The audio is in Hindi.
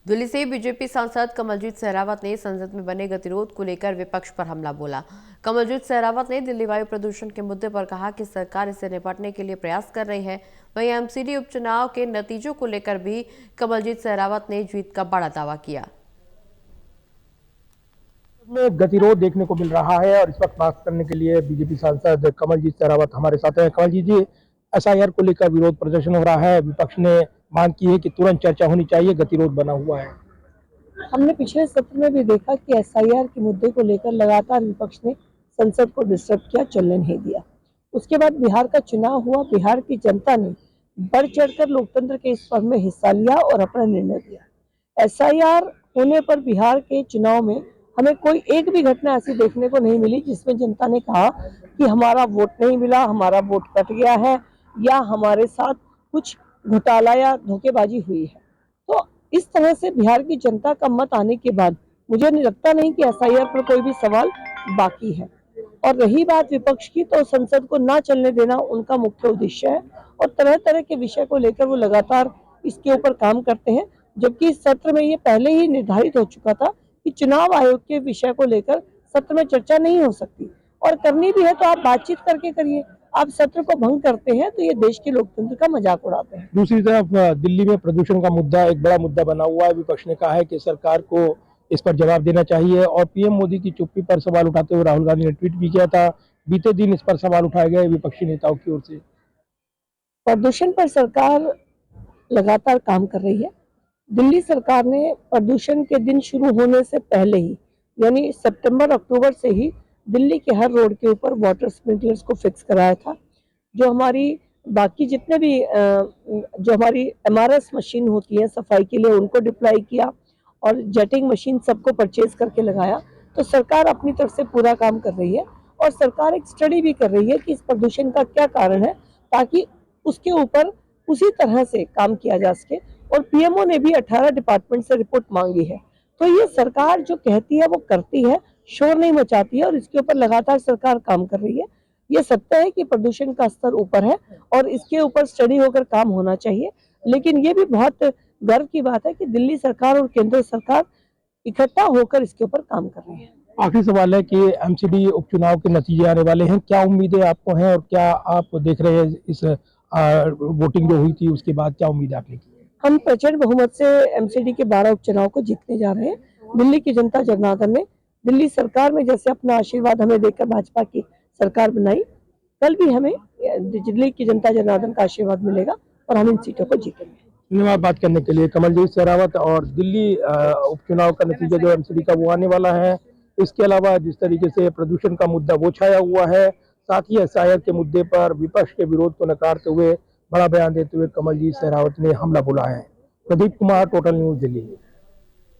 दिल्ली से बीजेपी सांसद कमलजीत सहरावत ने संसद में बने गतिरोध को लेकर विपक्ष पर हमला बोला। कमलजीत सहरावत ने दिल्ली वायु प्रदूषण के मुद्दे पर कहा कि सरकार इससे निपटने के लिए प्रयास कर रही है। वहीं एमसीडी उपचुनाव के नतीजों को लेकर भी कमलजीत सहरावत ने जीत का बड़ा दावा किया। में गतिरोध देखने को मिल रहा है और इस वक्त बात करने के लिए बीजेपी सांसद कमलजीत सहरावत हमारे साथ हैं। कमलजीत जी, एसआईआर को लेकर विरोध प्रदर्शन हो रहा है, विपक्ष ने मांग की है कि तुरंत चर्चा होनी चाहिए, गतिरोध बना हुआ है। हमने पिछले सत्र में भी देखा कि एसआईआर के मुद्दे को लेकर लगातार विपक्ष ने संसद को डिस्टर्ब किया, चलने नहीं दिया। उसके बाद बिहार का चुनाव हुआ, बिहार की जनता ने बढ़ चढ़कर लोकतंत्र के इस पर्व में हिस्सा लिया और अपना निर्णय दिया। एसआईआर होने पर बिहार के चुनाव में हमें कोई एक भी घटना ऐसी देखने को नहीं मिली जिसमें जनता ने कहा कि हमारा वोट नहीं मिला, हमारा वोट कट गया है या हमारे साथ कुछ घोटाला या धोखेबाजी हुई है। तो इस तरह से बिहार की जनता का मत आने के बाद मुझे नहीं लगता नहीं कि एसआईआर पर कोई भी सवाल बाकी है। और रही बात विपक्ष की, तो संसद को ना चलने देना उनका मुख्य उद्देश्य है और तरह तरह के विषय को लेकर वो लगातार इसके ऊपर काम करते हैं, जबकि इस सत्र में ये पहले ही निर्धारित हो चुका था कि चुनाव आयोग के विषय को लेकर सत्र में चर्चा नहीं हो सकती और करनी भी है तो आप बातचीत करके करिए। आप सत्र को भंग करते हैं तो ये देश के लोकतंत्र का मजाक उड़ाते हैं। दूसरी तरफ दिल्ली में प्रदूषण का मुद्दा एक बड़ा मुद्दा बना हुआ है। विपक्ष ने कहा है कि सरकार को इस पर जवाब देना चाहिए और पीएम मोदी की चुप्पी पर सवाल उठाते हुए राहुल गांधी ने ट्वीट भी किया था। बीते दिन इस पर सवाल उठाए गए विपक्षी नेताओं की ओर से। प्रदूषण पर सरकार लगातार काम कर रही है। दिल्ली सरकार ने प्रदूषण के दिन शुरू होने से पहले ही, यानी सितंबर अक्टूबर से ही दिल्ली के हर रोड के ऊपर वाटर स्प्रिंकलर्स को फिक्स कराया था। जो हमारी बाकी जितने भी जो हमारी एमआरएस मशीन होती है सफाई के लिए, उनको डिप्लॉय किया और जेटिंग मशीन सबको परचेज करके लगाया। तो सरकार अपनी तरफ से पूरा काम कर रही है और सरकार एक स्टडी भी कर रही है कि इस प्रदूषण का क्या कारण है, ताकि उसके ऊपर उसी तरह से काम किया जा सके। और पीएमओ ने भी 18 डिपार्टमेंट से रिपोर्ट मांगी है। तो ये सरकार जो कहती है वो करती है, शोर नहीं मचाती है और इसके ऊपर लगातार सरकार काम कर रही है। ये सत्य है कि प्रदूषण का स्तर ऊपर है और इसके ऊपर स्टडी होकर काम होना चाहिए, लेकिन ये भी बहुत गर्व की बात है कि दिल्ली सरकार और केंद्र सरकार इकट्ठा होकर इसके ऊपर काम कर रही है। आखिरी सवाल है कि एमसीडी उपचुनाव के नतीजे आने वाले हैं, क्या उम्मीदें आपको हैं और क्या आप देख रहे हैं इस वोटिंग जो हुई थी उसके बाद क्या उम्मीद आपने की? हम प्रचंड बहुमत से एमसीडी के 12 उपचुनाव को जीतने जा रहे हैं। दिल्ली की जनता जनार्दन ने दिल्ली सरकार में जैसे अपना आशीर्वाद हमें देकर भाजपा की सरकार बनाई, कल भी हमें दिल्ली की जनता जनार्दन का आशीर्वाद मिलेगा और हम इन सीटों को जीतेंगे। धन्यवाद बात करने के लिए। कमलजीत सहरावत। और दिल्ली उपचुनाव का नतीजा जो एमसीडी का वो आने वाला है। इसके अलावा जिस तरीके से प्रदूषण का मुद्दा वो छाया हुआ है, साथ ही एसआईआर के मुद्दे पर विपक्ष के विरोध को नकारते हुए बड़ा बयान देते हुए कमलजीत सहरावत ने हमला बोला है। Pradeep Kumar, total news, Delhi.